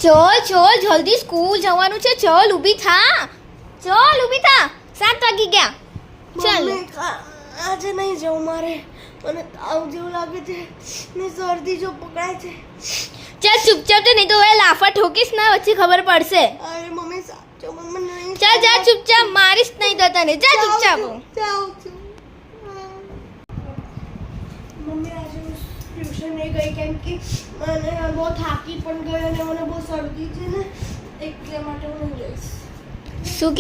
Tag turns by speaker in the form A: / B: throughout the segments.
A: ચલ જલ્દી સ્કૂલ જવાનું છે. ચલ ઊભી થા. 7 વાગી ગયા. ચાલ
B: આજે નહીં જાઉં મારે. મને તાવ જેવું લાગે છે ને શરદી જો પકડાય છે.
A: ચાલ ચૂપચાપ તો, નહીં તો હવે લાફા ઠોકીશ ના, વચ્ચે ખબર પડશે.
B: અરે મમ્મી સાચો મમ્મી નહીં.
A: ચાલ જા ચૂપચાપ, મારીશ નહીં તો તને. જા ચૂપચાપ.
B: જાઉં છું. મમ્મી આજે હું ટ્યુશન નહીં ગઈ કેમ કે મને બહુ થાકી પણ ગઈ અને મને બહુ શરદી છે ને એટલે માટે હું નહીં જઈશ.
A: શું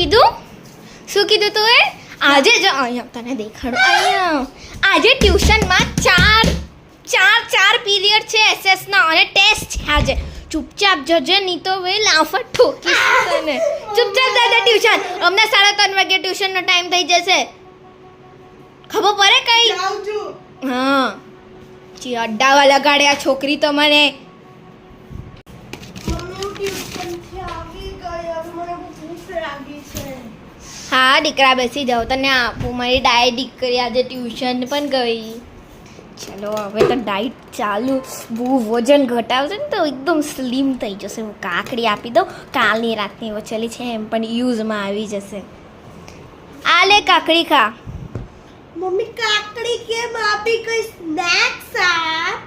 A: કીધું તું એ? આજે જો અહીંયા તને દેખાડું. અહીંયા આજે ટ્યુશનમાં ચાર પીરિયડ છે એસએસ ના અને ટેસ્ટ છે આજે. ચૂપચાપ જજે, નહીં તો વે લાફા ઠોકીશ તને. ચૂપચાપ જજે ટ્યુશન. અમને 3:30 વાગે ટ્યુશનનો ટાઈમ થઈ જશે. ખબર પડે કઈ?
B: જાઉં છું.
A: હા જી અડ્ડાવા લગાડ્યા છોકરી તો મને.
B: મમ્મી હું ટ્યુશનથી આવી ગઈ. હવે મને બહુ ભૂખ લાગી છે.
A: હા દીકરા બેસી જાઓ, તને આપું. મારી ડાય દીકરી આજે ટ્યુશન પણ ગઈ. ચલો હવે તો ડાયટ ચાલુ. બહુ વજન ઘટાવશે ને તો એકદમ સ્લિમ થઈ જશે. હું કાકડી આપી દઉં, કાલની રાતની વચેલી છે એમ પણ યુઝમાં આવી જશે. આ લે કાકડી ખા.
B: મમ્મી કાકડી કેમ આપી? કઈ સ્નેક્સ આપ.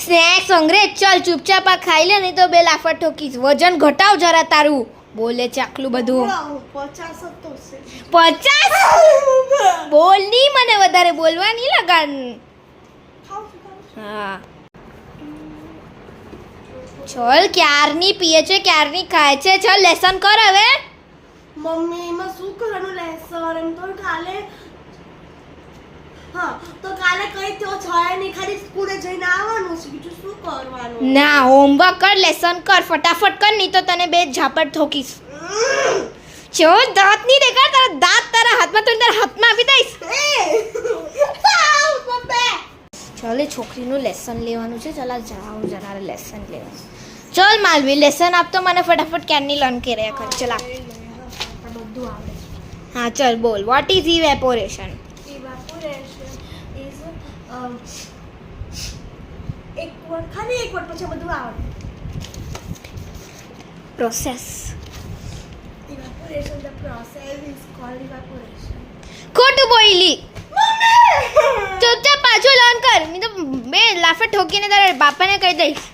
A: સ્નેક્સ અંગ્રેજ. ચાલ ચૂપચાપ આ ખાઈ લે, નહીં તો બે લાફા ઠોકીશ. વજન ઘટાવ જરા તારું. બોલે છે આટલું બધું.
B: 50 તો છે.
A: 50? બોલ નહીં, મને વધારે બોલવા નહીં લગાડ. હા ચલ, ક્યારની પીએ છે, ક્યારની ખાય છે. ચલ લેસન કર હવે.
B: મમ્મી એમાં શું કરવાનું લેસન? એમ તો કાલે કાલે કઈ તો છાયા નહીં, ખાલી સ્કૂલે જઈને આવવાનું છે. બીજું શું કરવાનું?
A: ના, હોમવર્ક કર, લેસન કર, ફટાફટ કર, નહીં તો તને બે ઝાપટ ઠોકીશ. ચો દાંત નહીં દેખાડ. તારા દાંત તારા હાથમાં તો તારા હાથમાં આપી દઈશ. ચાલે છોકરીનું લેસન લેવાનું છે. ચાલ જાઉં જરા લેસન લેવાનું. ચલ માલવી લેસન આપતો મને ફટાફટ. ક્યારની લર્ન કર્યા કર. ચલ આપ.
B: બધું આવડે.
A: હા ચલ બોલ. What is evaporation?
B: Evaporation is એક word પછી બધું આવડે.
A: Process.
B: Evaporation, the process is called evaporation.
A: ખોટું બોલી. ચૂપચાપ પાછું લર્ન કર, નહીં તો બે લાફા ઠોકીને તારા બાપાને કહી દઈશ.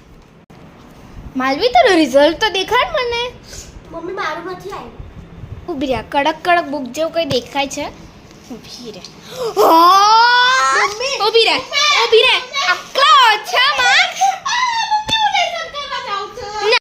A: માલવી તારું રિઝલ્ટ તો દેખાડ મને.
B: મમ્મી મારું નથી આવ્યું.
A: ઊભી રહે. કડક બુક જેવું કંઈ દેખાય છે. ઊભી રહે. ઊભી રહે. આટલા ઓછા માર્ક.